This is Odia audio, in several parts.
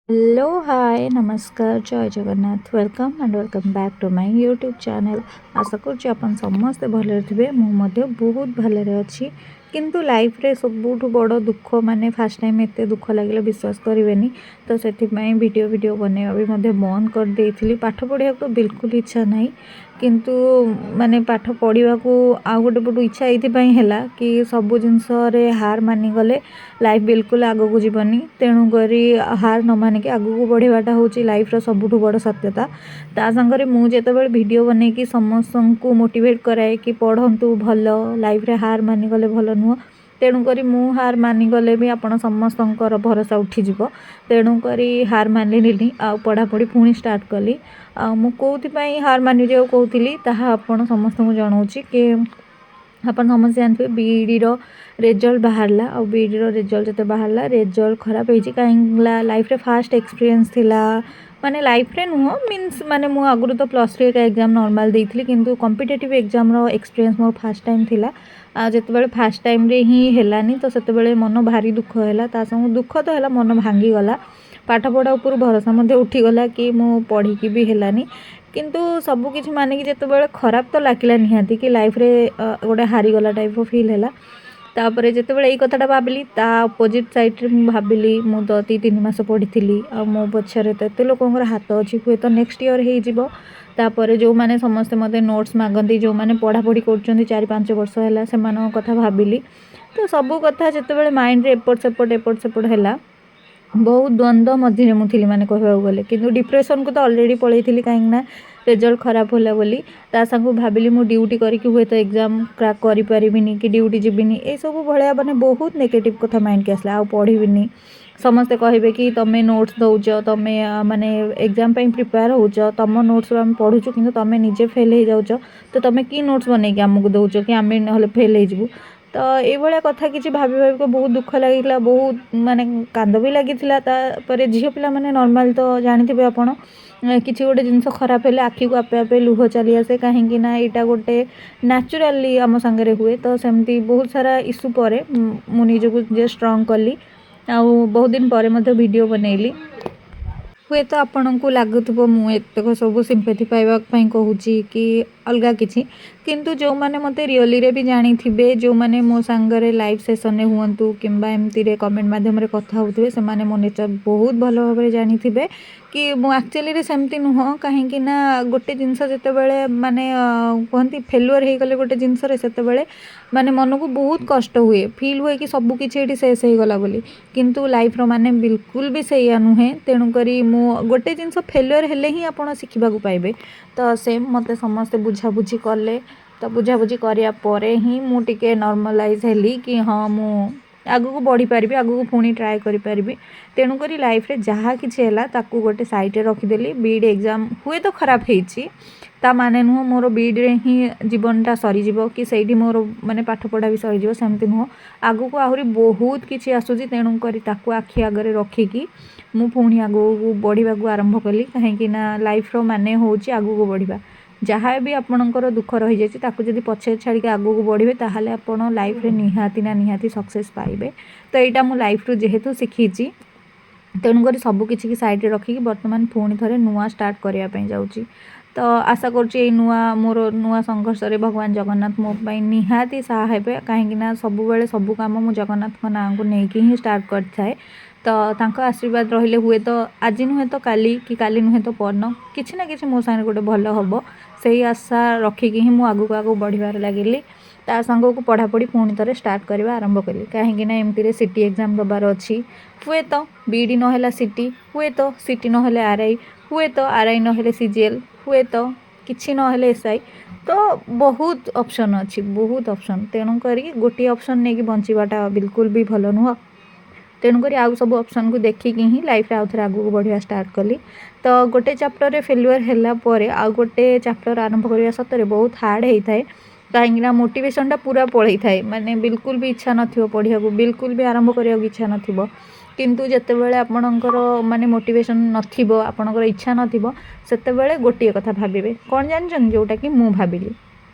हेलो हाय नमस्कार जय Jagannath welcome and welcome back to my YouTube channel. आशा करुँच आपन समस्ते भले थे मुझे बहुत भले अच्छी किंतु लाइफ रे सबुठ बड़ दुख माने फास्ट टाइम एत दुख लगे विश्वास करेंगे तो से वीडियो बनवा भी बंद कर देती। पाठ पढ़ा तो बिल्कुल इच्छा नहीं किंतु माने पाठ पढ़ा को आउ गोटे पटू इच्छा ये कि सबू जिनस हार मानिगले लाइफ बिल्कुल आग को जीवनी तेणुक हार न मानिक आग को बढ़ाटा हूँ लाइफ सबुठ बड़ सत्यता। ता संगे मुझे वीडियो बनई समस्त को मोटिवेट कराए कि पढ़ंतु भल लाइफ रे हार मानिगले भल नुह तेणुक मु हार मानिगले भी आपण समस्त भरोसा उठीज तेणुक हार मानिली आ पढ़ापढ़ी पुणी स्टार्ट कली। मुझे हार मानि जाऊ कहती आपण समस्त को जनाऊँ कि अपन समस्त जानते बीईडी रिजल्ट बाहरला आ बीईडी रिजल्ट जो बाहरला रिजल्ट खराब होती कहीं लाइफ रे फास्ट एक्सपीरियंस थिला माने लाइफ रे नुह मीन्स माने मु आगुरी तो +3 का एग्जाम नॉर्मल देइथिली किंतु कॉम्पिटिटिव एग्जाम रो एक्सपीरियंस मोर फास्ट टाइम थिला। आ जेतेबेले फास्ट टाइम रे ही हेलानी तो सेतेबेले मन भारी दुख हैला ता संग दुख तो हैला मन भांगी गला पाठ पढ़ा उपर भरोसा मध्य उठीगला कि मु पढ़ी की भी हेलानी किंतु सबू किछि माने कि जेतेबेले खराब तो लागिला निहाती कि लाइफ रे गोटे हारीगला टाइप फील हैला। तापर जितेबाला ये कथाटा भाविली ता अपोजिट साइड रे भाविली मु तो 3 मास पढ़ी आ मो पछरे तो एत लोक हाथ अच्छी हुए तो नेक्स्ट इयर हो तापर जो मैंने समस्ते मते नोट्स मागती जो मैंने पढ़ापढ़ी कर 4-5 वर्ष है से कथा भाविली तो सबू कथा जितेबाला माइंड रे एपट सेपट है बहुत द्वंद्व मझे मुझे माने कहवाक गले किंतु डिप्रेशन को तो ऑलरेडी पलैली कहीं रिजल्ट खराब होला बोली ता संग भाविली मु ड्यूटी करके हुए तो एग्जाम क्रैक करि परिबिनी कि ड्यूटी जीविनी ए सब भाया माने बहुत नेगेटिव कथा माइंड के आसला आ पढ़िबिनी समस्ते कहे कि तुम्हें नोट्स दौच तुम्हें माने एग्जाम प्रिपेयर होच तुम नोट्स आम पढ़ुचु कि तुम्हें निजे फेल हो जाऊच तो तुम्हें कि नोट्स बनई आमको दौच कि आम ना फेल हो तो ये कथा कि भाभी भावी बहुत दुख लगे बहुत माने कांद भी लगी झील पिला माने नॉर्मल तो जानते आपण किसी गोटे जिनस खराब है आखि को आपे आपे लुह चली आसे कहीं यहाँ गोटे न्याचुराली आम सांगे हुए तो सेमती बहुत सारा इश्यू पर मुझे स्ट्रंग कली आ बहुत दिन पर वीडियो बनैली हुए तो आपण को लगुव मुतक सब सिंपैथी पाइबापी कहूँ कि अलग किसी किंतु जो मैंने मत रियली रे भी जानी थे जो मैंने मो सांगरे लाइव सेसन हूँ कि एमती कमेंट मध्यम कथा होते से मो नेचर बहुत भल भाव जानी थे कि मु एक्चुअली सेमती नुह कहीं गोटे जिनस जितेबाला माने कहती फेलुअर हो गले गोटे जिनस से माने मन को बहुत कष्ट हुए फील हुए कि सबू किसी शेष हो गला बोली किंतु लाइफ रो माने बिल्कुल भी सैया नुहे तेणुक मु गोटे जिनस फेलुअर हेले ही आप शिखा पाइबे तो से मत समस्ते बुझाबुझी कले तो बुझाबुझी करिया परे ही मु टिके नॉर्मलाइज हेली कि हाँ मु आगू बढ़ी पारि आगू पुणी ट्राए करी तेणुक लाइफ रे जहाँ किसी है ताकू गोटे साइड रे रखिदेली बीईडी एग्जाम हुए तो खराब होती ता माने नुह मोर बीईडी रे ही जीवनटा सरीज कि सही मोर माने पाठ पढ़ा भी सरीज सेमती नुह आगू को आहरी बहुत किसी आसूसी तेणुक आखि आगे रखिकी मु पुणी आगू बढ़ा को आरंभ कली कहीं लाइफ रो माने होची आगू को बढ़िबा जहाँ भी आपणकर दुख रही जाती जब पछे छाड़ी आगू को बढ़े ताहले आपण लाइफ रे निहाती ना निहाती सक्सेस पाइबे तो यहाँ मो लाइफ रू जेहेतु शिखी तेणुक सबकि की साइड रखिकी बर्तमान पुणी थे नुआ स्टार्ट करने जाऊँगी तो आशा करुँच नुआ मोर नुआ संघर्ष रे भगवान जगन्नाथ मो निहाती सहाय कहीं सब बेले सब कम मु जगन्नाथ ना को लेकिन ही स्टार्ट करए तो तांको आशीर्वाद रहिले हुए तो आज नुहे तो काली कि काली नुहे तो परन किसी ना कि मो सागे गोटे भल हम से आशा रखिकी ही मुझे आगू आगू बढ़ार लगिली ता संग को पढ़ापढ़ी पुणी थे स्टार्ट करवा आरंभ कली कहीं एमती सिटी एग्जाम दबार अच्छी हुए तो बीईडी नहला सिटी हुए तो सिटी नहले आरआई हुए तो आरआई नहले सीजीएल हुए तो किसी नहले एसआई तो बहुत ऑप्शन अच्छी बहुत ऑप्शन तेणुक गोटे ऑप्शन नहीं कि बंचवाटा बिल्कुल भी भल नुह तेणुक आउ सब ऑप्शन को देखिकी ही लाइफ रे आउ थे आगू बढ़िया स्टार्ट कली तो गोटे चैप्टर रे फेलुअर हैला परे आउ गोटे चैप्टर आरंभ करवा सतरे बहुत हार्ड होता है कहीं मोटिवेशनटा पूरा पलई थाए माने बिल्कुल भी इच्छा नथिबो पढ़िया को बिल्कुल भी आरंभ करिया इच्छा नथिबो किंतु जेतेबेले आपणकर माने मोटिवेशन नथिबो आपणकर इच्छा नथिबो सेतेबेले गोटे कथा भाबिबे कोन जानछन जोटा कि मु भाबिली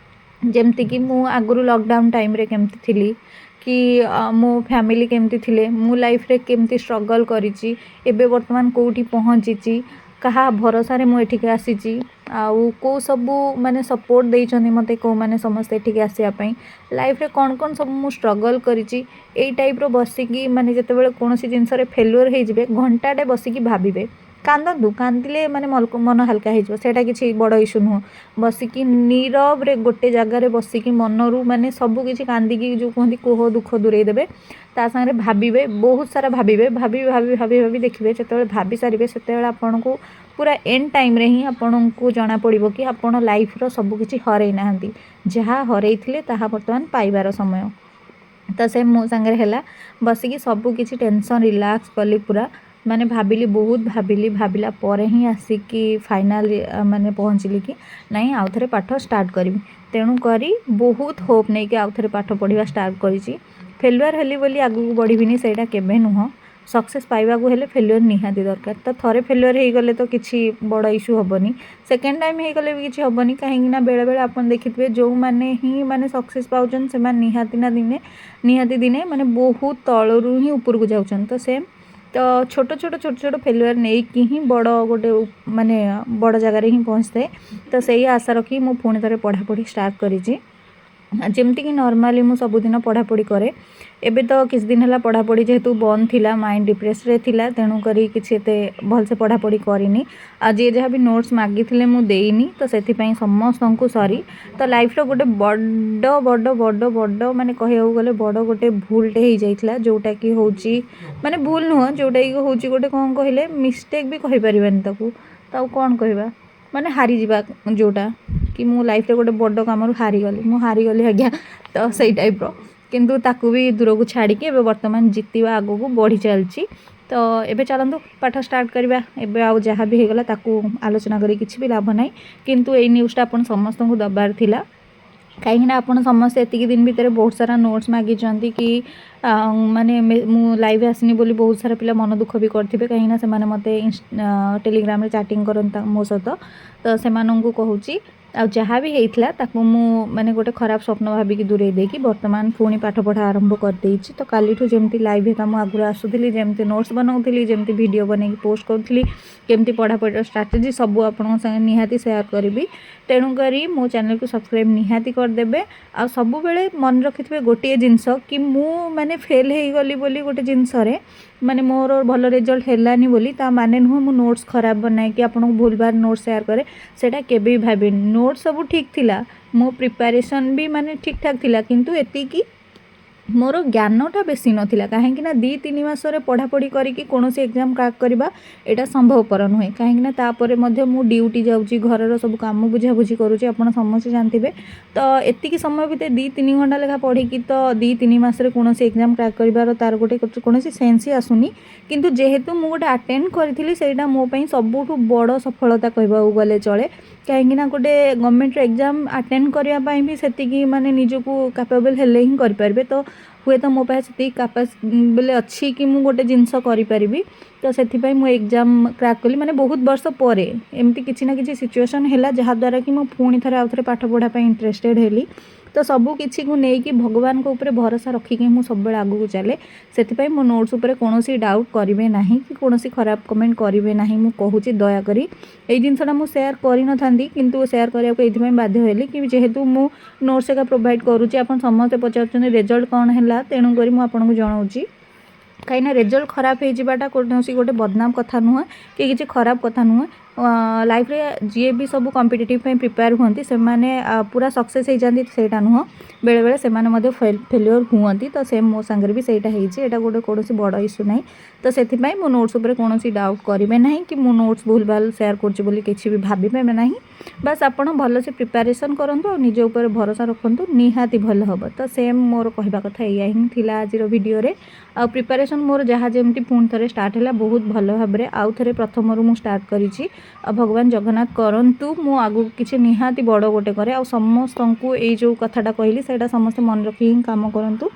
ଯେମିତିକି ମୁଁ ଆଗରୁ ଲକଡାଉନ୍ ଟାଇମ୍ରେ କେମିତି ଥିଲି କି ମୋ ଫ୍ୟାମିଲି କେମିତି ଥିଲେ, ମୁଁ ଲାଇଫ୍ରେ କେମିତି ଷ୍ଟ୍ରଗଲ୍ କରିଛି, ଏବେ ବର୍ତ୍ତମାନ କେଉଁଠି ପହଞ୍ଚିଛି, କାହା ଭରସାରେ ମୁଁ ଏଠିକି ଆସିଛି, ଆଉ କେଉଁ ସବୁ ମାନେ ସପୋର୍ଟ ଦେଇଛନ୍ତି ମୋତେ, କେଉଁମାନେ ସମସ୍ତେ ଏଠିକି ଆସିବା ପାଇଁ, ଲାଇଫ୍ରେ କ'ଣ କ'ଣ ସବୁ ମୁଁ ଷ୍ଟ୍ରଗଲ୍ କରିଛି, ଏଇ ଟାଇପ୍ର ବସିକି ମାନେ ଯେତେବେଳେ କୌଣସି ଜିନିଷରେ ଫେଲୁଅର୍ ହେଇଯିବେ ଘଣ୍ଟାଟେ ବସିକି ଭାବିବେ, କାନ୍ଦନ୍ତୁ, କାନ୍ଦିଲେ ମାନେ ମନ ହାଲକା ହେଇଯିବ, ସେଇଟା କିଛି ବଡ଼ ଇସ୍ୟୁ ନୁହଁ। ବସିକି ନୀରବରେ ଗୋଟେ ଜାଗାରେ ବସିକି ମନରୁ ମାନେ ସବୁ କିଛି କାନ୍ଦିକି ଯେଉଁ କୁହନ୍ତି କୋହ ଦୁଃଖ ଦୂରେଇ ଦେବେ, ତା ସାଙ୍ଗରେ ଭାବିବେ, ବହୁତ ସାରା ଭାବିବେ, ଭାବି ଭାବି ଭାବି ଭାବି ଦେଖିବେ, ଯେତେବେଳେ ଭାବି ସାରିବେ ସେତେବେଳେ ଆପଣଙ୍କୁ ପୁରା ଏଣ୍ଡ ଟାଇମ୍ରେ ହିଁ ଆପଣଙ୍କୁ ଜଣାପଡ଼ିବ କି ଆପଣ ଲାଇଫ୍ର ସବୁକିଛି ହରେଇ ନାହାନ୍ତି, ଯାହା ହରେଇଥିଲେ ତାହା ବର୍ତ୍ତମାନ ପାଇବାର ସମୟ। ତ ସେ ମୋ ସାଙ୍ଗରେ ହେଲା, ବସିକି ସବୁ କିଛି ଟେନସନ୍ ରିଲାକ୍ସ କଲି ପୁରା, ମାନେ ଭାବିଲି, ବହୁତ ଭାବିଲି, ଭାବିଲା ପରେ ହିଁ ଆସିକି ଫାଇନାଲ୍ ମାନେ ପହଞ୍ଚିଲି କି ନାଇଁ ଆଉ ଥରେ ପାଠ ଷ୍ଟାର୍ଟ କରିବି। ତେଣୁ କରି ବହୁତ ହୋପ୍ ନେଇକି ଆଉ ଥରେ ପାଠ ପଢ଼ିବା ଷ୍ଟାର୍ଟ କରିଛି। ଫେଲୁଅର୍ ହେଲି ବୋଲି ଆଗକୁ ବଢ଼ିବିନି ସେଇଟା କେବେ ନୁହଁ, ସକ୍ସେସ୍ ପାଇବାକୁ ହେଲେ ଫେଲୁଅର୍ ନିହାତି ଦରକାର। ତ ଥରେ ଫେଲୁଅର୍ ହେଇଗଲେ ତ କିଛି ବଡ଼ ଇସ୍ୟୁ ହେବନି, ସେକେଣ୍ଡ ଟାଇମ୍ ହେଇଗଲେ ବି କିଛି ହେବନି, କାହିଁକିନା ବେଳେବେଳେ ଆପଣ ଦେଖିଥିବେ ଯେଉଁମାନେ ହିଁ ମାନେ ସକ୍ସେସ୍ ପାଉଛନ୍ତି ସେମାନେ ନିହାତି ଦିନେ ମାନେ ବହୁତ ତଳରୁ ହିଁ ଉପରକୁ ଯାଉଛନ୍ତି। ତ ସେମ୍ ତ ଛୋଟ ଛୋଟ ଫେଲୁଅର୍ ନେଇକି ହିଁ ବଡ଼ ଗୋଟେ ମାନେ ବଡ଼ ଜାଗାରେ ହିଁ ପହଞ୍ଚିଥାଏ। ତ ସେଇ ଆଶା ରଖି ମୁଁ ପୁଣି ଥରେ ପଢ଼ାପଢ଼ି ଷ୍ଟାର୍ଟ କରିଛି। ଯେମିତିକି ନର୍ମାଲି ମୁଁ ସବୁଦିନ ପଢ଼ାପଢ଼ି କରେ, ଏବେ ତ କିଛି ଦିନ ହେଲା ପଢ଼ାପଢ଼ି ଯେହେତୁ ବନ୍ଦ ଥିଲା, ମାଇଣ୍ଡ ଡିପ୍ରେସରେ ଥିଲା, ତେଣୁକରି କିଛି ଏତେ ଭଲସେ ପଢ଼ାପଢ଼ି କରିନି। ଆଉ ଯିଏ ଯାହା ବି ନୋଟ୍ସ ମାଗିଥିଲେ ମୁଁ ଦେଇନି, ତ ସେଥିପାଇଁ ସମସ୍ତଙ୍କୁ ସରି। ତ ଲାଇଫ୍ର ଗୋଟେ ବଡ଼ ମାନେ କହିବାକୁ ଗଲେ ବଡ଼ ଗୋଟେ ଭୁଲଟେ ହେଇଯାଇଥିଲା, ଯେଉଁଟାକି ହେଉଛି ମାନେ ଭୁଲ ନୁହଁ, ଯେଉଁଟାକି ହେଉଛି ଗୋଟେ କ'ଣ କହିଲେ ମିଷ୍ଟେକ୍ ବି କହିପାରିବାନି ତାକୁ, ତ ଆଉ କ'ଣ କହିବା, ମାନେ ହାରିଯିବା, ଯେଉଁଟା କି ମୁଁ ଲାଇଫ୍ରେ ଗୋଟେ ବଡ଼ କାମରୁ ମୁଁ ହାରିଗଲି ଆଜ୍ଞା। ତ ସେଇ ଟାଇପ୍ର, କିନ୍ତୁ ତାକୁ ବି ଦୂରକୁ ଛାଡ଼ିକି ଏବେ ବର୍ତ୍ତମାନ ଜିତିବା ଆଗକୁ ବଢ଼ି ଚାଲିଛି। ତ ଏବେ ଚାଲନ୍ତୁ ପାଠ ଷ୍ଟାର୍ଟ କରିବା। ଏବେ ଆଉ ଯାହା ବି ହେଇଗଲା ତାକୁ ଆଲୋଚନା କରି କିଛି ବି ଲାଭ ନାହିଁ, କିନ୍ତୁ ଏଇ ନ୍ୟୁଜ୍ଟା ଆପଣ ସମସ୍ତଙ୍କୁ ଦେବାର ଥିଲା, କାହିଁକିନା ଆପଣ ସମସ୍ତେ ଏତିକି ଦିନ ଭିତରେ ବହୁତ ସାରା ନୋଟ୍ସ ମାଗିଛନ୍ତି କି ମାନେ ମୁଁ ଲାଇଭ୍ ଆସିନି ବୋଲି ବହୁତ ସାରା ପିଲା ମନ ଦୁଃଖ ବି କରିଥିବେ, କାହିଁକିନା ସେମାନେ ମୋତେ ଟେଲିଗ୍ରାମରେ ଚାଟିଂ କରନ୍ତି ମୋ ସହିତ। ତ ସେମାନଙ୍କୁ କହୁଛି ଆଉ ଯାହା ବି ହେଇଥିଲା ତାକୁ ମୁଁ ମାନେ ଗୋଟେ ଖରାପ ସ୍ୱପ୍ନ ଭାବିକି ଦୂରେଇ ଦେଇକି ବର୍ତ୍ତମାନ ପୁଣି ପାଠପଢ଼ା ଆରମ୍ଭ କରିଦେଇଛି। ତ କାଲିଠୁ ଯେମିତି ଲାଇଭ୍ ଏକା ମୁଁ ଆଗରୁ ଆସୁଥିଲି, ଯେମିତି ନୋଟ୍ସ ବନାଉଥିଲି, ଯେମିତି ଭିଡ଼ିଓ ବନେଇକି ପୋଷ୍ଟ କରୁଥିଲି, କେମିତି ପଢ଼ାପଢ଼ିର ଷ୍ଟ୍ରାଟେଜି ସବୁ ଆପଣଙ୍କ ସାଙ୍ଗେ ନିହାତି ସେୟାର କରିବି। ତେଣୁକରି ମୋ ଚ୍ୟାନେଲକୁ ସବସ୍କ୍ରାଇବ୍ ନିହାତି କରିଦେବେ। ଆଉ ସବୁବେଳେ ମନେ ରଖିଥିବେ ଗୋଟିଏ ଜିନିଷ କି ମୁଁ ମାନେ ଫେଲ୍ ହେଇଗଲି ବୋଲି ଗୋଟେ ଜିନିଷରେ, ମାନେ ମୋର ଭଲ ରେଜଲ୍ଟ ହେଲାନି ବୋଲି ତା ମାନେ ନୁହଁ ମୁଁ ନୋଟ୍ସ ଖରାପ ବନାଏ କି ଆପଣଙ୍କୁ ଭୁଲ ଭାଲ ନୋଟ୍ସ ସେୟାର କରେ, ସେଇଟା କେବେ ବି ଭାବିନି। ନୋଟ୍ସ ସବୁ ଠିକ୍ ଥିଲା, ମୋ ପ୍ରିପାରେସନ୍ ବି ମାନେ ଠିକ୍ ଠାକ୍ ଥିଲା, କିନ୍ତୁ ଏତିକି ମୋର ଜ୍ଞାନଟା ବେଶୀ ନଥିଲା, କାହିଁକିନା 2-3 ମାସରେ ପଢ଼ାପଢ଼ି କରିକି କୌଣସି ଏକ୍ଜାମ୍ କ୍ରାକ୍ କରିବା ଏଇଟା ସମ୍ଭବପର ନୁହେଁ, କାହିଁକିନା ତାପରେ ମଧ୍ୟ ମୁଁ ଡ୍ୟୁଟି ଯାଉଛି, ଘରର ସବୁ କାମ ବୁଝାବୁଝି କରୁଛି, ଆପଣ ସମସ୍ତେ ଜାଣିଥିବେ। ତ ଏତିକି ସମୟ ଭିତରେ 2-3 ଘଣ୍ଟା ଲେଖା ପଢ଼ିକି ତ 2-3 ମାସରେ କୌଣସି ଏକ୍ଜାମ୍ କ୍ରାକ୍ କରିବାର ତାର ଗୋଟେ କୌଣସି ସେନ୍ସ ହିଁ ଆସୁନି। କିନ୍ତୁ ଯେହେତୁ ମୁଁ ଗୋଟେ ଆଟେଣ୍ଡ କରିଥିଲି ସେଇଟା ମୋ ପାଇଁ ସବୁଠୁ ବଡ଼ ସଫଳତା କହିବାକୁ ଗଲେ ଚଳେ, କାହିଁକିନା ଗୋଟେ ଗଭର୍ଣ୍ଣମେଣ୍ଟର ଏକ୍ଜାମ୍ ଆଟେଣ୍ଡ କରିବା ପାଇଁ ବି ସେତିକି ମାନେ ନିଜକୁ କାପାବଲ୍ ହେଲେ ହିଁ କରିପାରିବେ। ତ ହୁଏତ ମୋ ପାଖେ ସେତିକି କାପାବଲ୍ ଅଛି କି ମୁଁ ଗୋଟେ ଜିନିଷ କରିପାରିବି, ତ ସେଥିପାଇଁ ମୁଁ ଏକ୍ଜାମ୍ କ୍ରାକ୍ କଲି। ମାନେ ବହୁତ ବର୍ଷ ପରେ ଏମିତି କିଛି ନା କିଛି ସିଚୁଏସନ୍ ହେଲା ଯାହାଦ୍ୱାରା କି ମୁଁ ପୁଣି ଥରେ ଆଉ ଥରେ ପାଠ ପଢ଼ା ପାଇଁ ଇଣ୍ଟରେଷ୍ଟେଡ଼୍ ହେଲି। ତ ସବୁ କିଛିକୁ ନେଇକି ଭଗବାନଙ୍କ ଉପରେ ଭରସା ରଖିକି ମୁଁ ସବୁବେଳେ ଆଗକୁ ଚାଲେ। ସେଥିପାଇଁ ମୋ ନୋଟ୍ସ ଉପରେ କୌଣସି ଡାଉଟ୍ କରିବେ ନାହିଁ କି କୌଣସି ଖରାପ କମେଣ୍ଟ କରିବେ ନାହିଁ, ମୁଁ କହୁଛି ଦୟାକରି। ଏଇ ଜିନିଷଟା ମୁଁ ସେୟାର କରିନଥାନ୍ତି, କିନ୍ତୁ ସେୟାର କରିବାକୁ ଏଇଥିପାଇଁ ବାଧ୍ୟ ହେଲି କି ଯେହେତୁ ମୁଁ ନୋଟ୍ସ ଏକା ପ୍ରୋଭାଇଡ଼ କରୁଛି, ଆପଣ ସମସ୍ତେ ପଚାରୁଛନ୍ତି ରେଜଲ୍ଟ କ'ଣ ହେଲା, ତେଣୁକରି ମୁଁ ଆପଣଙ୍କୁ ଜଣାଉଛି। କାହିଁକିନା ରେଜଲ୍ଟ ଖରାପ ହେଇଯିବାଟା କୌଣସି ଗୋଟେ ବଦନାମ କଥା ନୁହେଁ କି କିଛି ଖରାପ କଥା ନୁହେଁ। ଲାଇଫ୍ରେ ଯିଏ ବି ସବୁ କମ୍ପିଟେଟିଭ୍ ପାଇଁ ପ୍ରିପେୟାର ହୁଅନ୍ତି ସେମାନେ ପୁରା ସକ୍ସେସ୍ ହେଇଯାନ୍ତି ସେଇଟା ନୁହଁ, ବେଳେବେଳେ ସେମାନେ ମଧ୍ୟ ଫେଲୁଅର୍ ହୁଅନ୍ତି। ତ ସେମ୍ ମୋ ସାଙ୍ଗରେ ବି ସେଇଟା ହେଇଛି, ଏଇଟା ଗୋଟେ କୌଣସି ବଡ଼ ଇସ୍ୟୁ ନାହିଁ। ତ ସେଥିପାଇଁ ମୋ ନୋଟ୍ସ ଉପରେ କୌଣସି ଡାଉଟ୍ କରିବେ ନାହିଁ କି ମୁଁ ନୋଟ୍ସ ଭୁଲ ଭାଲ ସେୟାର କରୁଛି ବୋଲି କିଛି ବି ଭାବିବେ ନାହିଁ। ବାସ୍ ଆପଣ ଭଲସେ ପ୍ରିପାରେସନ୍ କରନ୍ତୁ ଆଉ ନିଜ ଉପରେ ଭରସା ରଖନ୍ତୁ, ନିହାତି ଭଲ ହେବ। ତ ସେମ୍ ମୋର କହିବା କଥା ଏଇଆ ହିଁ ଥିଲା ଆଜିର ଭିଡ଼ିଓରେ। ଆଉ ପ୍ରିପାରେସନ୍ ମୋର ଯାହା ଯେମିତି ପୁଣି ଥରେ ଷ୍ଟାର୍ଟ ହେଲା ବହୁତ ଭଲ ଭାବରେ ଆଉ ଥରେ ପ୍ରଥମରୁ ମୁଁ ଷ୍ଟାର୍ଟ କରିଛି। ଆଉ ଭଗବାନ ଜଗନ୍ନାଥ କରନ୍ତୁ ମୁଁ ଆଗକୁ କିଛି ନିହାତି ବଡ଼ ଗୋଟେ କରେ। ଆଉ ସମସ୍ତଙ୍କୁ ଏଇ ଯେଉଁ କଥାଟା କହିଲି ସେଇଟା ସମସ୍ତେ ମନେ ରଖି ହିଁ କାମ କରନ୍ତୁ,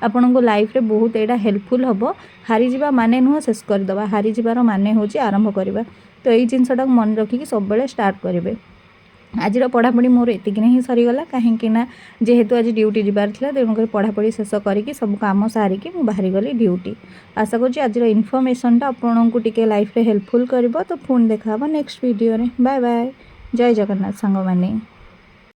ଆପଣଙ୍କ ଲାଇଫ୍ରେ ବହୁତ ଏଇଟା ହେଲ୍ପଫୁଲ୍ ହେବ। ହାରିଯିବା ମାନେ ନୁହଁ ଶେଷ କରିଦେବା, ହାରିଯିବାର ମାନେ ହେଉଛି ଆରମ୍ଭ କରିବା। ତ ଏଇ ଜିନିଷଟାକୁ ମନେ ରଖିକି ସବୁବେଳେ ଷ୍ଟାର୍ଟ କରିବେ। आजिर पढ़ापढ़ी मोर एतिक ही सरीगला कहीं जेहेतु आज ड्यूटी जबार था तेणुक पढ़ापढ़ी शेष करके सब कम सारिकी मुझे बाहरी गली ड्यूटी। आशा करुँच आज इनफर्मेशनटा आपको टिके लाइफ रे हेल्पफुल कर। तो पुणी देखा नेक्स्ट वीडियो रे। Bye bye. जय जगन्नाथ सांग माने।